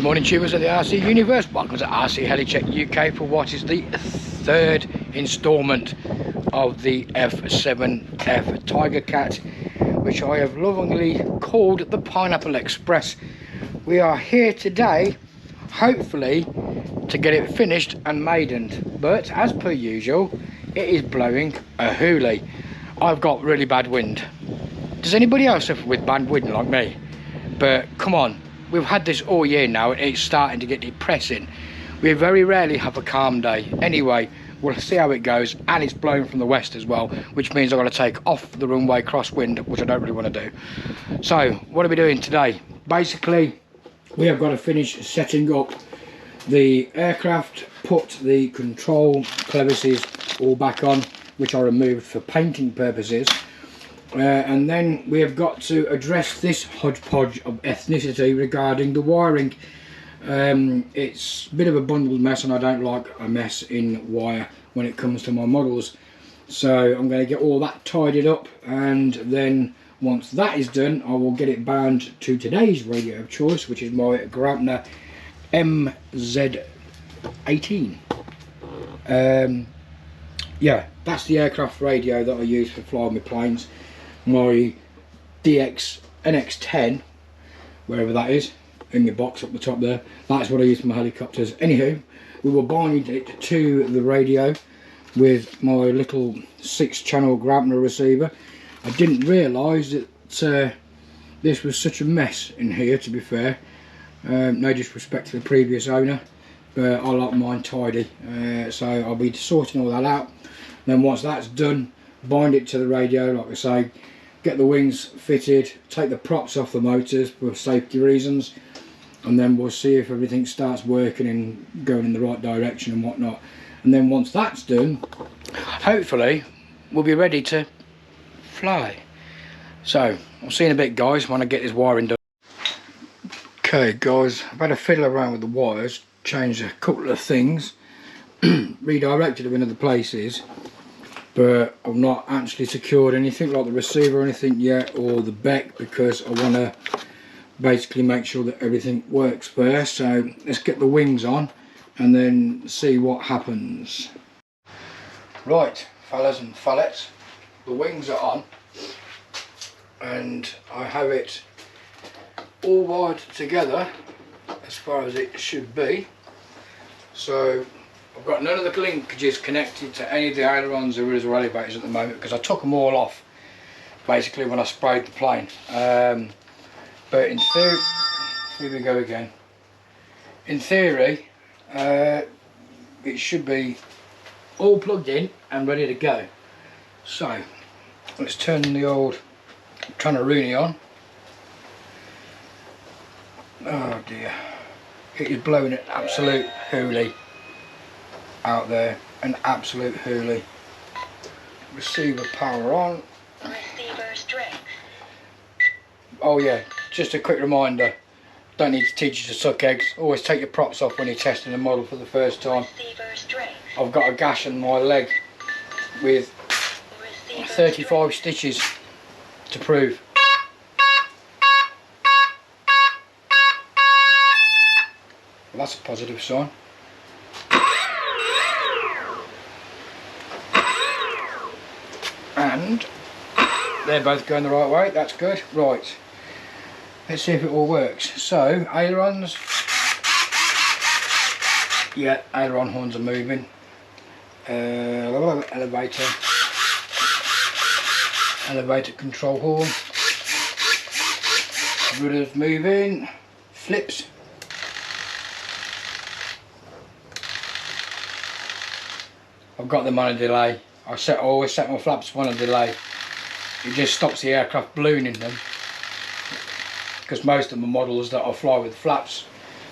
morning, tubers of the RC universe. Welcome to RC Heli-Check UK for what is the third instalment of the F7F Tigercat, which I have lovingly called the Pineapple Express. We are here today, hopefully, to get it finished and maidened. But as per usual, it is blowing a hoolie. I've got really bad wind. Does anybody else suffer with bad wind like me? But come on. We've had this all year now and it's starting to get depressing. We very rarely have a calm day. Anyway, we'll see how it goes, and it's blowing from the west as well, which means I've got to take off the runway crosswind, which I don't really want to do. So, what are we doing today? Basically, we have got to finish setting up the aircraft, put the control clevises all back on, which I removed for painting purposes. And then we have got to address this hodgepodge of ethnicity regarding the wiring. It's a bit of a bundled mess, and I don't like a mess in wire when it comes to my models. So I'm going to get all that tidied up, and then once that is done, I will get it bound to today's radio of choice, which is my Graupner MZ-18. Yeah, that's the aircraft radio that I use for flying my planes. My NX10, wherever that is, in the box up the top there, that's what I use for my helicopters. Anywho, we will bind it to the radio with my little 6-channel Graupner receiver. I didn't realise that this was such a mess in here, to be fair. No disrespect to the previous owner, but I like mine tidy. So I'll be sorting all that out. Then once that's done, bind it to the radio, like I say, get the wings fitted, take the props off the motors for safety reasons, and then we'll see if everything starts working and going in the right direction and whatnot. And then once that's done, hopefully we'll be ready to fly. So I'll see you in a bit, guys, when I get this wiring done. Okay guys, I've had a fiddle around with the wires, changed a couple of things, redirected them in other places, but I've not actually secured anything like the receiver or anything yet, or the beck, because I want to basically make sure that everything works first. So let's get the wings on and then see what happens. Right, fellas and fellettes, the wings are on, and I have it all wired together as far as it should be. So I've got none of the linkages connected to any of the ailerons or elevators at the moment, because I took them all off basically when I sprayed the plane. But in theory, here we go again. In theory, it should be all plugged in and ready to go. So let's turn the old Rooney on. Oh dear, it is blowing an absolute hoolie out there, an absolute hoolie. Receiver power on. Receiver strength. Oh yeah, just a quick reminder, don't need to teach you to suck eggs. Always take your props off when you're testing a model for the first time. Receiver strength. I've got a gash on my leg with 35 stitches to prove. Well, that's a positive sign. And they're both going the right way, that's good. Right, let's see if it all works. So, ailerons, yeah, aileron horns are moving. Elevator control horn, rudders moving, flips. I've got them on a delay. I always set my flaps on a delay. It just stops the aircraft ballooning them, because most of the models that I fly with flaps,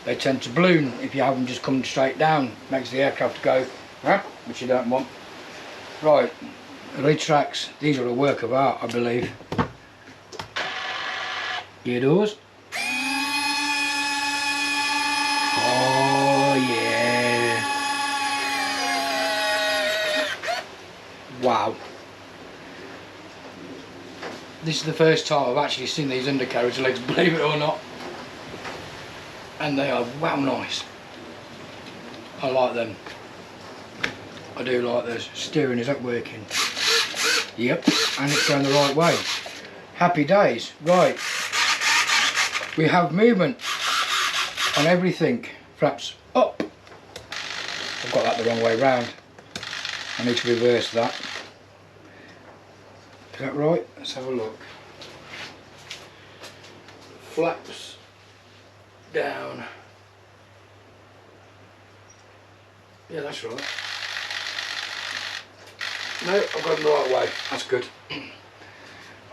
they tend to balloon if you have them just come straight down. Makes the aircraft go, which you don't want. Right, retracts, these are a work of art, I believe. Gear doors. Oh yeah. Wow. This is the first time I've actually seen these undercarriage legs, believe it or not. and they are well nice. I like them. I do like this. Steering, is that working? Yep, and it's going the right way. Happy days. Right, we have movement on everything. Flaps up. I've got that the wrong way round. I need to reverse that. Is that right? Let's have a look. Flaps down. Yeah, that's right. No, I've got them the right way. That's good.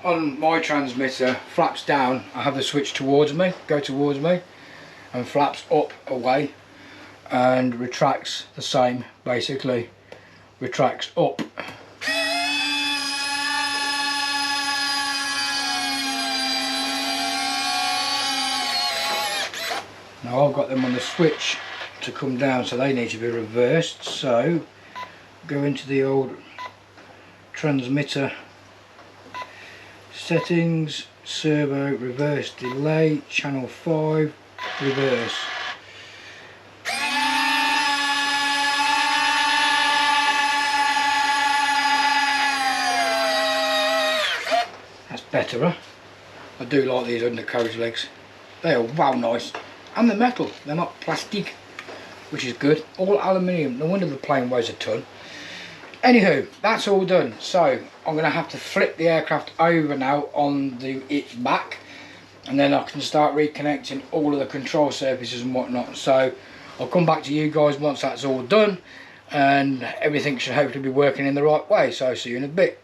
On my transmitter, flaps down, I have the switch towards me, go towards me, and flaps up away, and retracts the same, basically. Retracts up. Now I've got them on the switch to come down, so they need to be reversed. So go into the old transmitter settings, servo, reverse delay, channel 5, reverse. That's better, huh? I do like these undercarriage legs. They are wow nice. And they're metal, they're not plastic, which is good. All aluminium, no wonder the plane weighs a ton. Anywho, that's all done. So I'm going to have to flip the aircraft over now on its back, and then I can start reconnecting all of the control surfaces and whatnot. So I'll come back to you guys once that's all done, and everything should hopefully be working in the right way. So see you in a bit.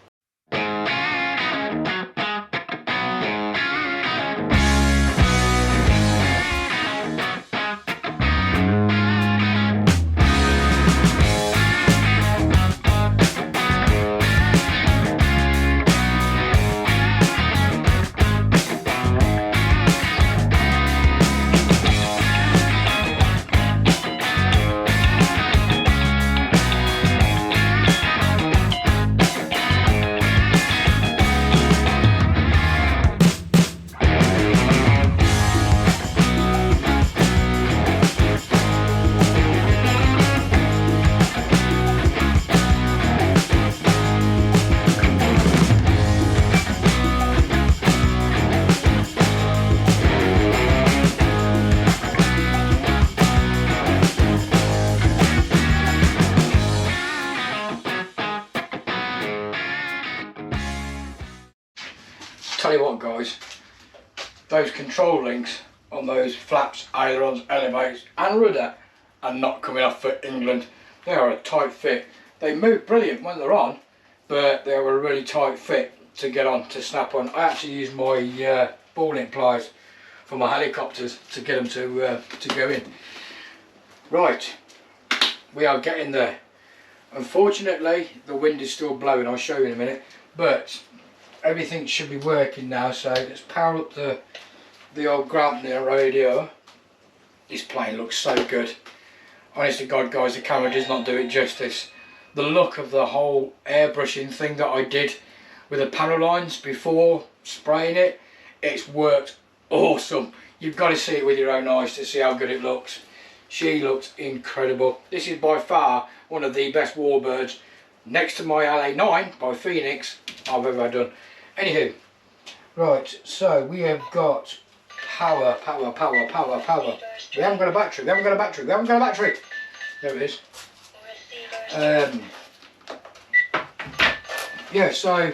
Tell you what guys, those control links on those flaps, ailerons, elevators and rudder are not coming off for England. They are a tight fit. They move brilliant when they're on, but they are a really tight fit to get on, to snap on. I actually use my ball-in pliers for my helicopters to get them to go in. Right, we are getting there. Unfortunately the wind is still blowing, I'll show you in a minute, but everything should be working now. So let's power up the old Graupner radio. This plane looks so good. Honest to God guys, the camera does not do it justice. The look of the whole airbrushing thing that I did with the panel lines before spraying it, it's worked awesome. You've got to see it with your own eyes to see how good it looks. She looks incredible. This is by far one of the best Warbirds, next to my LA9 by Phoenix, I've ever done. Anywho, right, so we have got power. We haven't got a battery, we haven't got a battery. There it is. Yeah, so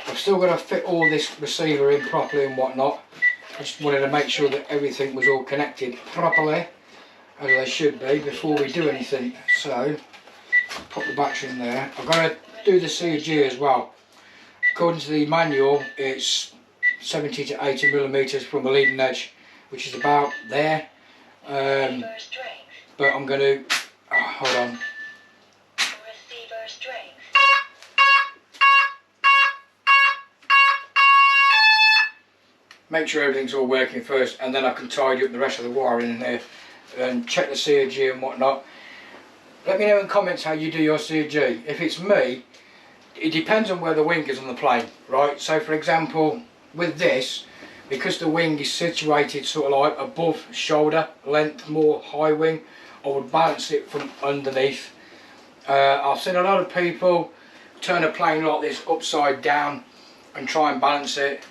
I've still got to fit all this receiver in properly and whatnot. I just wanted to make sure that everything was all connected properly, as they should be, before we do anything. So, put the battery in there. I've got to do the CG as well. According to the manual, it's 70 to 80 millimeters from the leading edge, which is about there. But I'm going to, hold on. Make sure everything's all working first, and then I can tidy up the rest of the wiring in there and check the CG and whatnot. Let me know in comments how you do your CG. If it's me, it depends on where the wing is on the plane, right? So for example, with this, because the wing is situated sort of like above shoulder length, more high wing, I would balance it from underneath. I've seen a lot of people turn a plane like this upside down and try and balance it.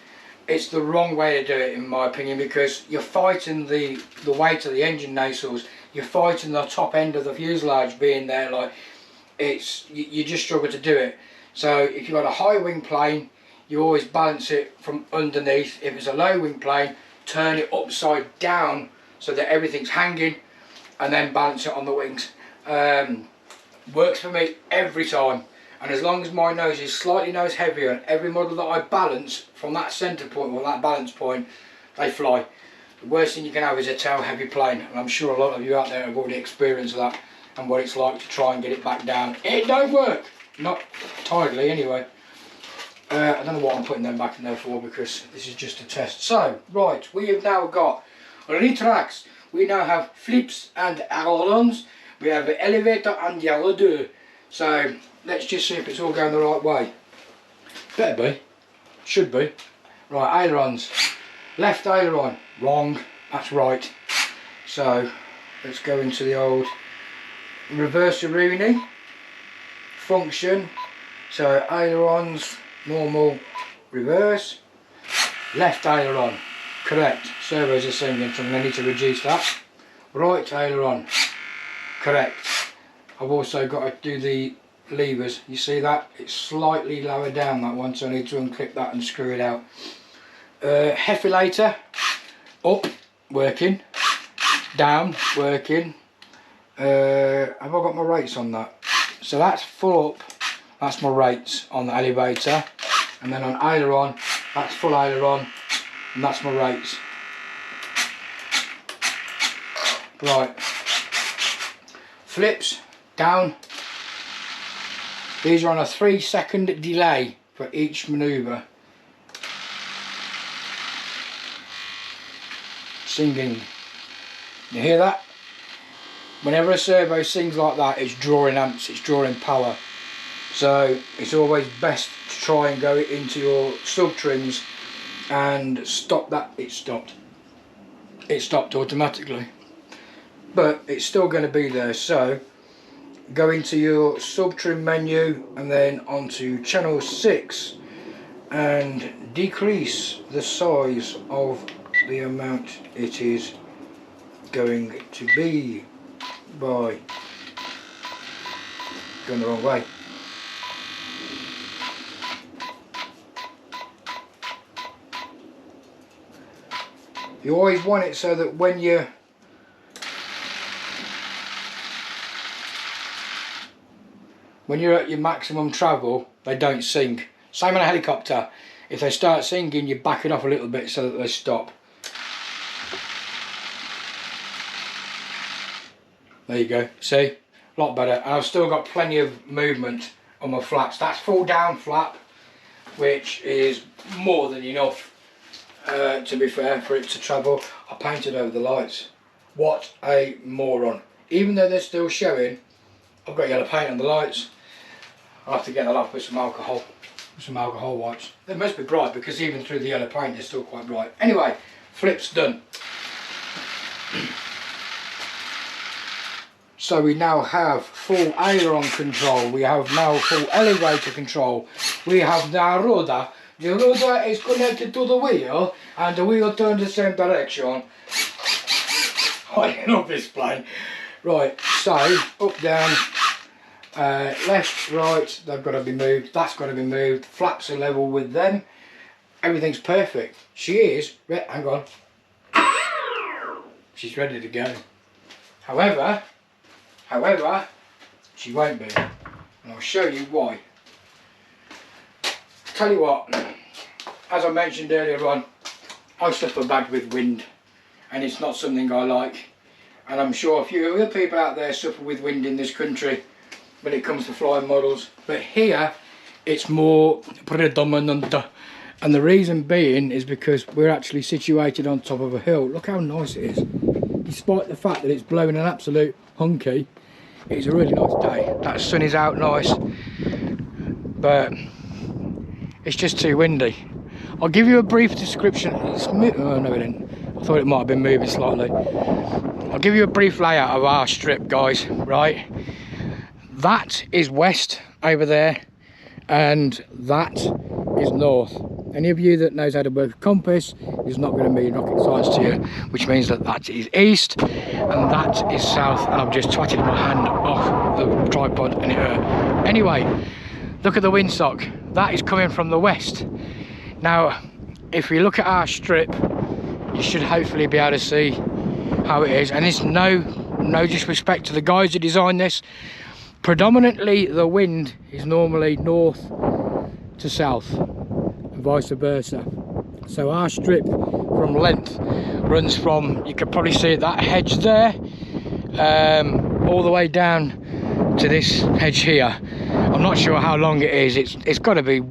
It's the wrong way to do it, in my opinion, because you're fighting the weight of the engine nacelles, you're fighting the top end of the fuselage being there, like you just struggle to do it. So if you've got a high wing plane, you always balance it from underneath. If it's a low wing plane, turn it upside down so that everything's hanging, and then balance it on the wings. Works for me every time, and as long as my nose is slightly nose heavier, and every model that I balance from that centre point or that balance point, they fly. The worst thing you can have is a tail heavy plane, and I'm sure a lot of you out there have already experienced that and what it's like to try and get it back down. It don't work, not tidily anyway. I don't know what I'm putting them back in there for, because this is just a test. So, right, we have now got retracts. We now have flips and ailerons. We have the elevator and the rudder. So, let's just see if it's all going the right way. Better be. Should be. Right, ailerons. Left aileron. Wrong. That's right. So, let's go into the old reverse Rooney function. So, ailerons, normal, reverse. Left aileron. Correct. Servos are singing, so I'm going to need to reduce that. Right aileron. Correct. I've also got to do the levers. You see that? It's slightly lower down, that one, so I need to unclip that and screw it out. Hefilator. Up. Working. Down. Working. Have I got my rates on that? So that's full up. That's my rates on the elevator. And then on aileron, that's full aileron. And that's my rates. Right. Flips down. These are on a 3-second delay for each manoeuvre. Singing. You hear that? Whenever a servo sings like that, it's drawing amps, it's drawing power. So it's always best to try and go into your sub trims and stop that. It stopped automatically, but it's still going to be there. So go into your sub trim menu and then onto channel 6 and decrease the size of the amount it is going to be by going the wrong way. You always want it so that when you're at your maximum travel, they don't sink. Same on a helicopter. If they start sinking, you back it off a little bit so that they stop. There you go. See? A lot better. And I've still got plenty of movement on my flaps. That's full down flap, which is more than enough. To be fair, for it to travel. I painted over the lights. What a moron. Even though they're still showing, I've got yellow paint on the lights. I'll have to get that off with some alcohol wipes. They must be bright, because even through the yellow paint they're still quite bright. Anyway, flips done. So we now have full aileron control, we have now full elevator control, we have now rudder. The rudder is connected to the wheel, and the wheel turns the same direction. I love this plane. Right, so up, down, left, right, they've got to be moved, that's got to be moved, flaps are level with them, everything's perfect. She is, hang on, she's ready to go. However, she won't be, and I'll show you why. Tell you what, as I mentioned earlier on, I suffer bad with wind, and it's not something I like, and I'm sure a few other people out there suffer with wind in this country when it comes to flying models, but here it's more predominant, and the reason being is because we're actually situated on top of a hill. Look how nice it is. Despite the fact that it's blowing an absolute hunky, it's a really nice day. That sun is out nice, but it's just too windy. I'll give you a brief description. It's oh no it didn't. I thought it might have been moving slightly. I'll give you a brief layout of our strip, guys, right? That is west over there, and that is north. Any of you that knows how to work a compass is not going to be rocket science to you, which means that that is east and that is south. And I've just twatted my hand off the tripod and it hurt. Anyway, look at the windsock. That is coming from the west. Now, if we look at our strip, you should hopefully be able to see how it is. And it's no disrespect to the guys who designed this. Predominantly, the wind is normally north to south, and vice versa. So our strip from length runs from, you could probably see that hedge there, all the way down to this hedge here. I'm not sure how long it is. It's got to be.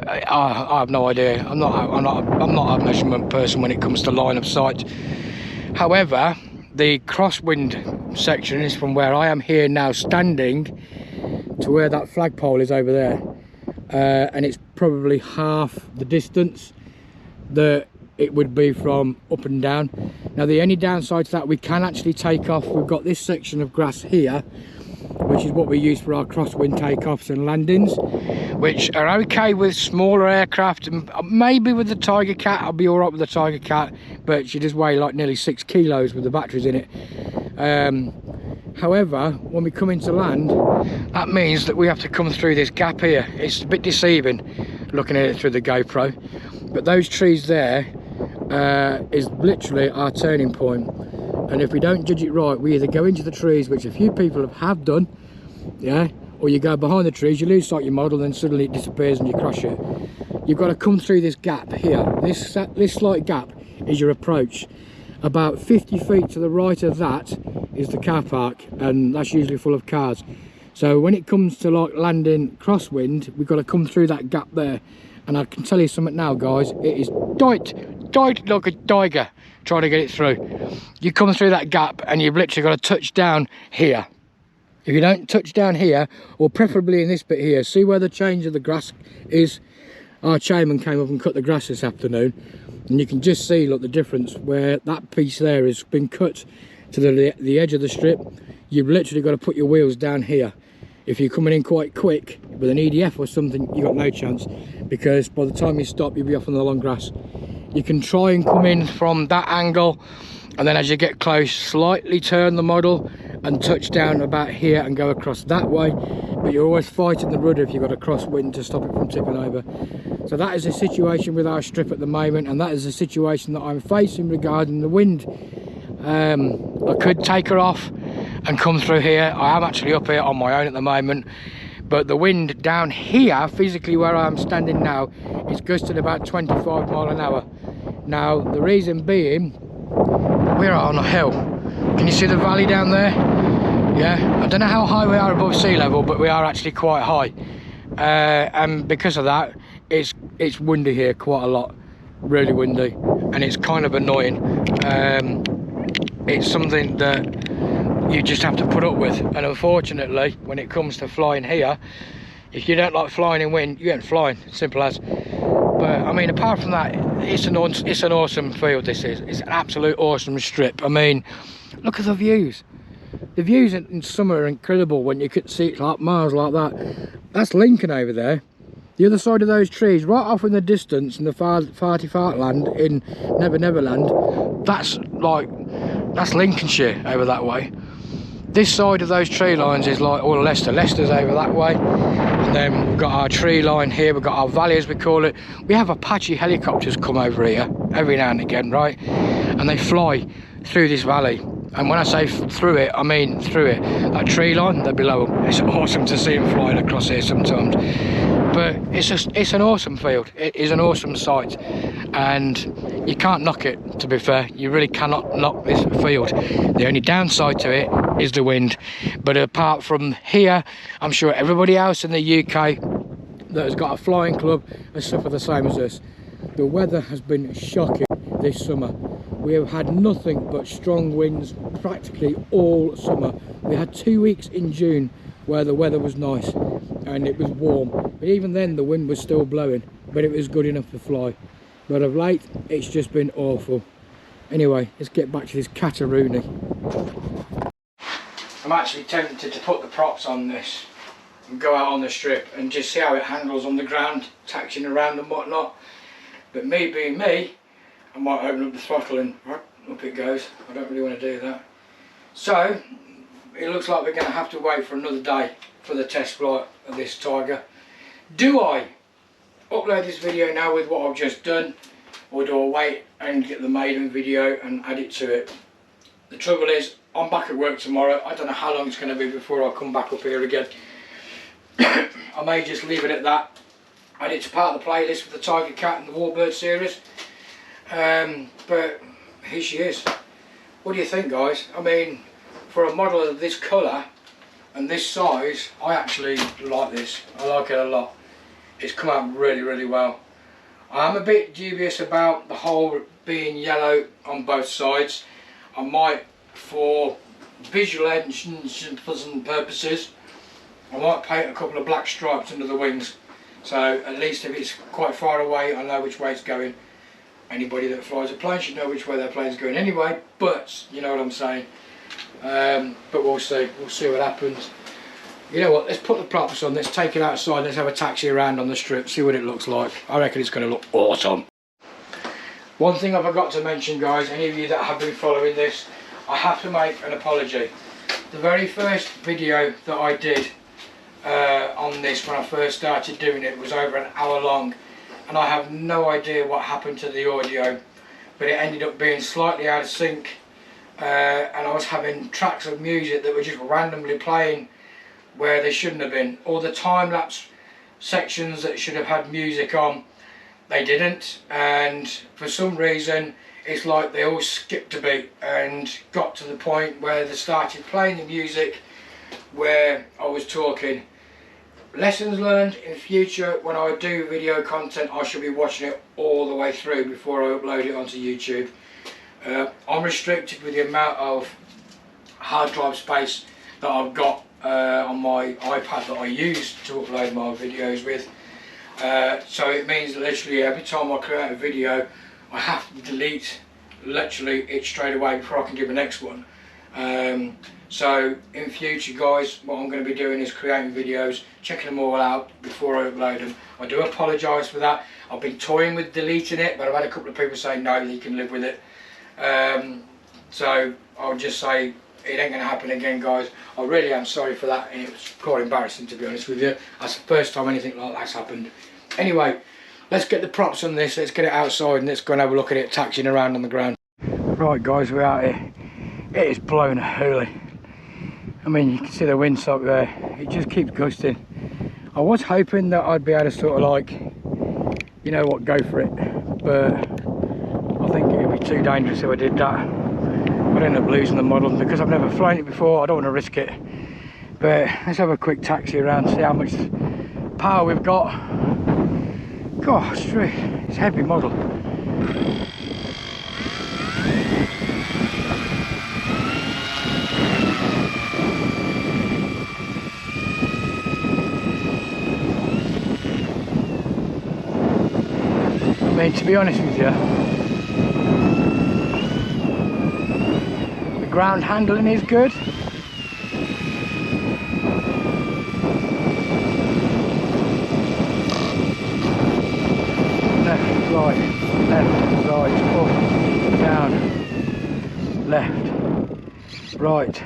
I have no idea. I'm not a measurement person when it comes to line of sight. However, the crosswind section is from where I am here now standing to where that flagpole is over there, and it's probably half the distance that it would be from up and down. Now the only downside to that, we can actually take off. We've got this section of grass here, which is what we use for our crosswind takeoffs and landings, which are okay with smaller aircraft, and maybe with the Tigercat. I'll be all right with the Tigercat, but she does weigh like nearly 6 kilos with the batteries in it. However, when we come into land, that means that we have to come through this gap here. It's a bit deceiving looking at it through the GoPro, but those trees there is literally our turning point. And if we don't judge it right, we either go into the trees, which a few people have done, yeah, or you go behind the trees, you lose sight of your model, then suddenly it disappears and you crash it. You've got to come through this gap here. This slight gap is your approach. About 50 feet to the right of that is the car park, and that's usually full of cars. So when it comes to like landing crosswind, we've got to come through that gap there. And I can tell you something now, guys, it is tight like a tiger trying to get it through. You come through that gap and you've literally got to touch down here. If you don't touch down here, or preferably in this bit here, see where the change of the grass is. Our chairman came up and cut the grass this afternoon, and you can just see, look, the difference where that piece there has been cut to the edge of the strip. You've literally got to put your wheels down here. If you're coming in quite quick with an EDF or something, you've got no chance, because by the time you stop, you'll be off on the long grass. You can try and come in from that angle, and then as you get close, slightly turn the model and touch down about here and go across that way, but you're always fighting the rudder if you've got a crosswind to stop it from tipping over. So that is the situation with our strip at the moment, and that is the situation that I'm facing regarding the wind. I could take her off and come through here. I am actually up here on my own at the moment, but the wind down here, physically where I am standing now, is gusting about 25 miles an hour. Now the reason being, we're on a hill. Can you see the valley down there? Yeah, I don't know how high we are above sea level, but we are actually quite high, and because of that, it's windy here quite a lot, really windy, and it's kind of annoying. It's something that you just have to put up with, and unfortunately when it comes to flying here, if you don't like flying in wind, you ain't flying, simple as. But I mean, apart from that, it's an awesome field. This is, it's an absolute awesome strip. I mean, look at the views. The views in summer are incredible when you could see it like miles like that. That's Lincoln over there. The other side of those trees, right off in the distance in the farty land in Never Land, that's Lincolnshire over that way. This side of those tree lines is like all Leicester. Leicester's over that way, and then we've got our tree line here. We've got our valley, as we call it. We have Apache helicopters come over here every now and again, right? And they fly through this valley. And when I say through it, I mean through it. That tree line, they're below them. It's awesome to see them flying across here sometimes. But it's an awesome field. It is an awesome site, and you can't knock it, to be fair. You really cannot knock this field. The only downside to it is the wind. But apart from here, I'm sure everybody else in the UK that has got a flying club has suffered the same as us. The weather has been shocking this summer. We have had nothing but strong winds practically all summer. We had 2 weeks in June where the weather was nice and it was warm, but even then the wind was still blowing, but it was good enough to fly. but of late it's just been awful. Anyway, let's get back to this Cataroonie. I'm actually tempted to put the props on this and go out on the strip and just see how it handles on the ground, taxiing around and whatnot. But me being me, I might open up the throttle and up it goes. I don't really want to do that. So it looks like we're going to have to wait for another day for the test flight of this Tiger. Do I upload this video now with what I've just done, or do I wait and get the maiden video and add it to it? The trouble is, I'm back at work tomorrow. I don't know how long it's going to be before I come back up here again. I may just leave it at that. Add it to part of the playlist for the Tigercat and the Warbird series. But here she is. What do you think, guys? I mean, for a model of this colour and this size, I actually like this. I like it a lot. It's come out really, really well. I'm a bit dubious about the whole being yellow on both sides. I might, for visual purposes, I might paint a couple of black stripes under the wings. So at least if it's quite far away, I know which way it's going. Anybody that flies a plane should know which way their plane's going anyway, but you know what I'm saying. But we'll see what happens. You know what, let's put the props on, let's take it outside, let's have a taxi around on the strip, see what it looks like. I reckon it's going to look awesome. One thing I forgot to mention, guys, any of you that have been following this, I have to make an apology. The very first video that I did on this, when I first started doing it, was over an hour long, and I have no idea what happened to the audio, but it ended up being slightly out of sync, and I was having tracks of music that were just randomly playing where they shouldn't have been. All the time-lapse sections that should have had music on, they didn't, and for some reason it's like they all skipped a beat and got to the point where they started playing the music where I was talking. Lessons learned: in future, when I do video content, I should be watching it all the way through before I upload it onto YouTube. I'm restricted with the amount of hard drive space that I've got on my iPad that I use to upload my videos with. So it means literally every time I create a video, I have to delete literally it straight away before I can do the next one. So in future, guys, what I'm going to be doing is creating videos, checking them all out before I upload them. I do apologise for that. I've been toying with deleting it, but I've had a couple of people say no, you can live with it. So I'll just say it ain't going to happen again, guys. I really am sorry for that, and it was quite embarrassing, to be honest with you. That's the first time anything like that's happened. Anyway, let's get the props on this, let's get it outside, and let's go and have a look at it taxiing around on the ground. Right, guys, we're out here. It is blowing early. I mean, you can see the windsock there. It just keeps gusting. I was hoping that I'd be able to sort of like, you know what, go for it. But I think it would be too dangerous if I did that. I'd end up losing the model, because I've never flown it before. I don't want to risk it. But let's have a quick taxi around, see how much power we've got. Gosh, it's a heavy model. I mean, to be honest with you, the ground handling is good. Left, right, up, down, left, right,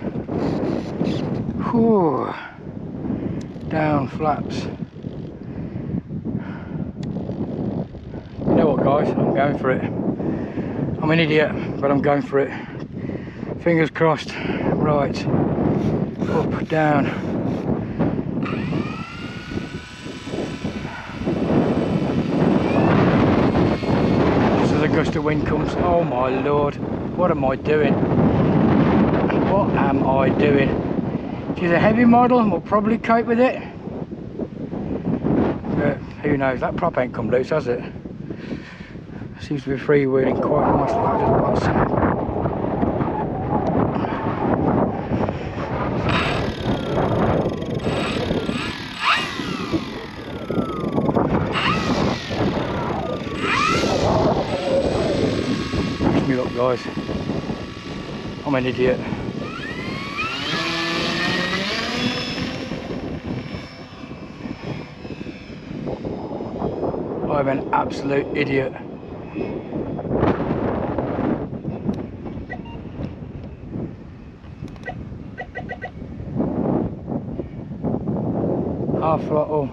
whew, down, flaps. You know what, guys, I'm going for it. I'm an idiot, but I'm going for it. Fingers crossed. Right, up, down. Just as a gust of wind comes, oh my lord, what am I doing? What am I doing? She's a heavy model and we'll probably cope with it. But who knows, that prop ain't come loose, has it? Seems to be freewheeling quite nicely. I just want to see. guys. I'm an idiot. I'm an absolute idiot. Half throttle.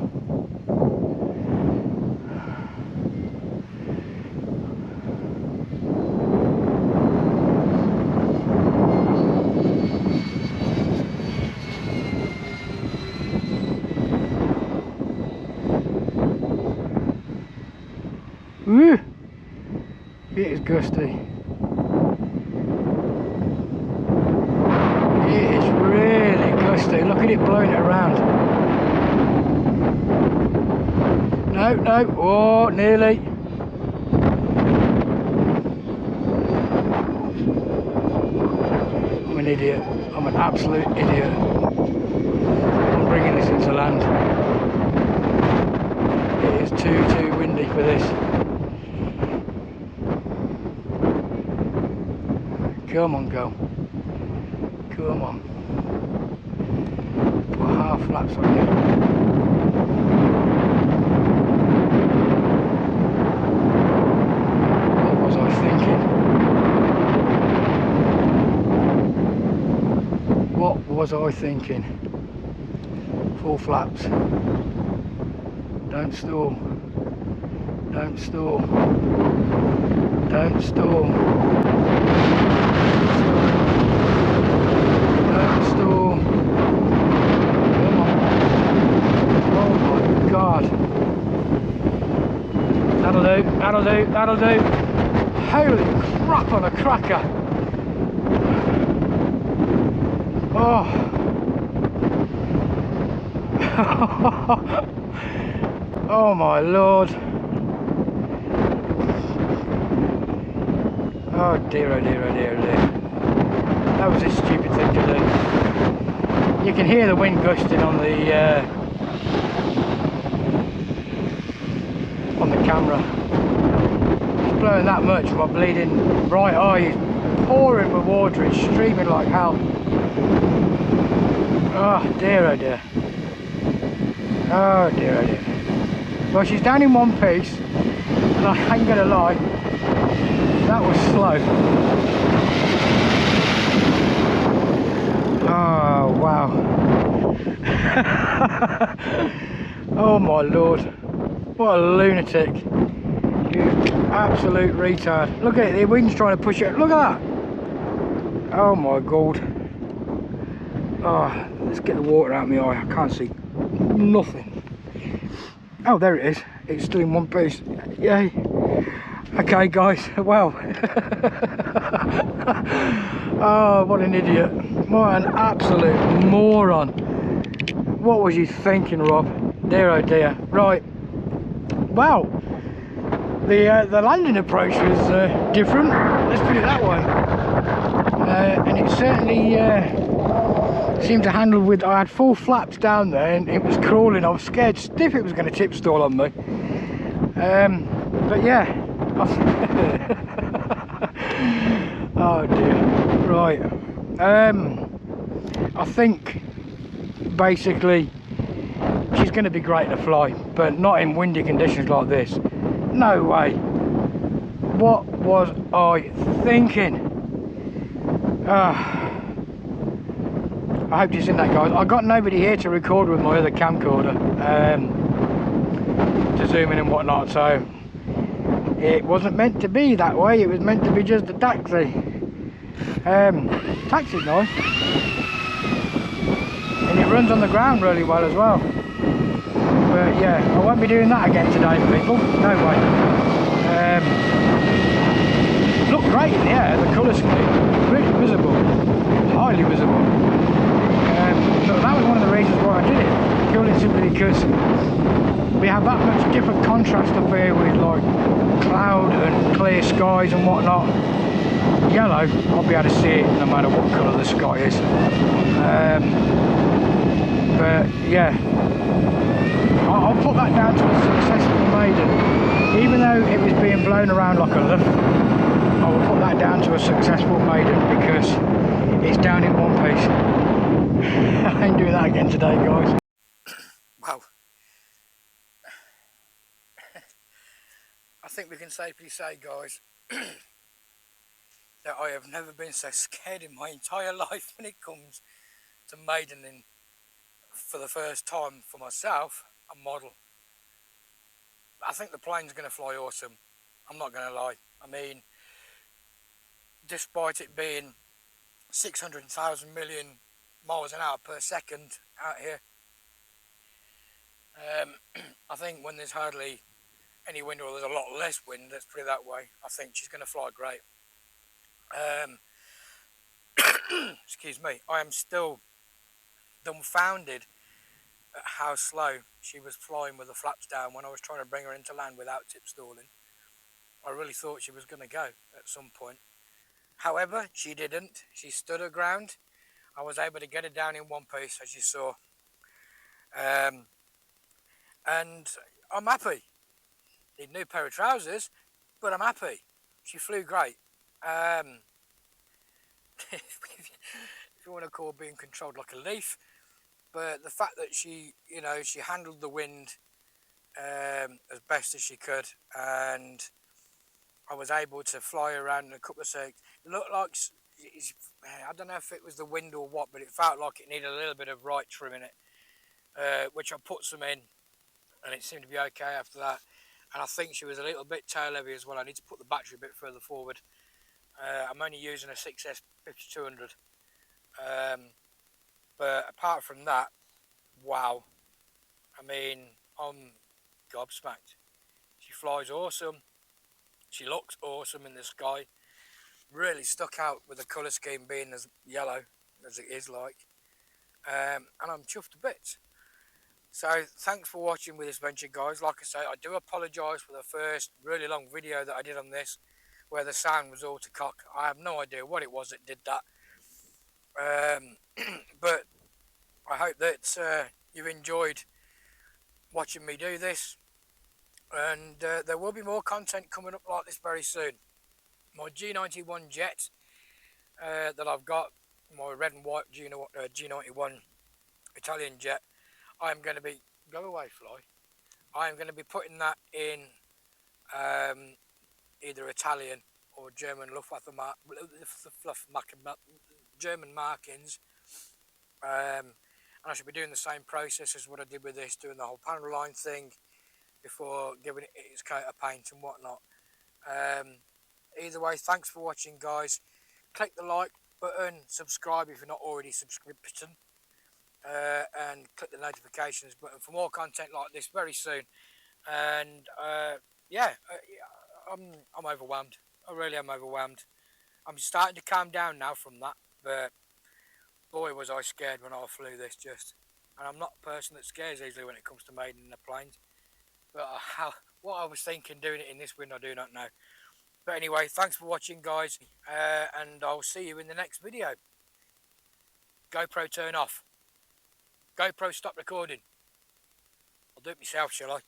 Woo! It is gusty. It is really gusty. Look at it blowing it around. No, no, oh, nearly. I'm an idiot. I'm an absolute idiot. I'm bringing this into land. It is too windy for this. Come on, go. Come on. Put half flaps on you. What was I thinking? What was I thinking? Full flaps. Don't stall. Don't stall. Don't stall. Don't stall. Come on. Oh my God. That'll do, that'll do, that'll do. Holy crap on a cracker. Oh. Oh my Lord. Oh dear, oh dear, oh dear, oh dear. That was a stupid thing to do. You can hear the wind gusting on the camera. It's blowing that much, my bleeding right eye is pouring with water, it's streaming like hell. Oh dear, oh dear. Oh dear, oh dear. Well, she's down in one piece, and I ain't gonna lie, that was slow. Oh wow. Oh my Lord, what a lunatic. You absolute retard. Look at it, the wind's trying to push it. Look at that. Oh my God. Oh, let's get the water out of my eye. I can't see nothing. Oh, there it is. It's still in one piece. Yay. Okay guys, well. Oh, what an idiot. What an absolute moron. What was you thinking, Rob? Dear oh dear. Right. Well, the landing approach was different. Let's put it that way. And it certainly seemed to handle with. I had full flaps down there, and it was crawling. I was scared stiff it was going to tip stall on me. But yeah. Oh dear. Right. I think basically she's going to be great to fly, but not in windy conditions like this. No way. What was I thinking? I hope you've seen that, guys. I got nobody here to record with my other camcorder, to zoom in and whatnot, so it wasn't meant to be that way. It was meant to be just a taxi. Taxi's nice, and it runs on the ground really well as well. But yeah, I won't be doing that again today, people. No way. Look great in the air. The colour scheme really visible, highly visible. So that was one of the reasons why I did it, purely and simply because we have that much different contrast up here with like cloud and clear skies and whatnot. Yellow, I'll be able to see it no matter what colour the sky is. But yeah, I'll put that down to a successful maiden. Even though though it was being blown around like a luff, I will put that down to a successful maiden because it's down in one piece. I ain't doing that again today, guys. Well, I think we can safely say, guys, that I have never been so scared in my entire life when it comes to maidening for the first time for myself, a model. I think the plane's going to fly awesome. I'm not going to lie. I mean, despite it being 600,000 million miles an hour per second out here, I think when there's hardly any wind, or there's a lot less wind, let's put it that way, I think she's going to fly great. Excuse me, I am still dumbfounded at how slow she was flying with the flaps down when I was trying to bring her into land without tip stalling. I really thought she was going to go at some point. However, she didn't. She stood her ground. I was able to get her down in one piece, as you saw. And I'm happy. Need a new pair of trousers, but I'm happy. She flew great. If you want to call being controlled like a leaf, but the fact that she, you know, she handled the wind as best as she could, and I was able to fly around in a couple of seconds. It looked like, I don't know if it was the wind or what, but it felt like it needed a little bit of right trim in it, which I put some in, and it seemed to be okay after that. And I think she was a little bit tail heavy as well. I need to put the battery a bit further forward. I'm only using a 6S 5200. But apart from that, wow. I mean, I'm gobsmacked. She flies awesome. She looks awesome in the sky. Really stuck out with the colour scheme being as yellow as it is like. And I'm chuffed to bits. So thanks for watching with this venture, guys. Like I say, I do apologise for the first really long video that I did on this, where the sound was all to cock. I have no idea what it was that did that. But I hope that you've enjoyed watching me do this, and there will be more content coming up like this very soon. My G91 jet that I've got, my red and white G91 Italian jet, I am going to be, go away fly, I am going to be putting that in either Italian or German German markings, and I should be doing the same process as what I did with this, doing the whole panel line thing before giving it its coat of paint and whatnot. Either way, thanks for watching, guys. Click the like button, subscribe if you're not already subscribed, and click the notifications button for more content like this very soon. And yeah, I'm overwhelmed. I really am overwhelmed. I'm starting to calm down now from that, but boy was I scared when I flew this just. And I'm not a person that scares easily when it comes to maiden in the planes. But what I was thinking doing it in this wind, I do not know. But anyway, thanks for watching, guys, and I'll see you in the next video. GoPro turn off. GoPro stop recording. I'll do it myself, shall I?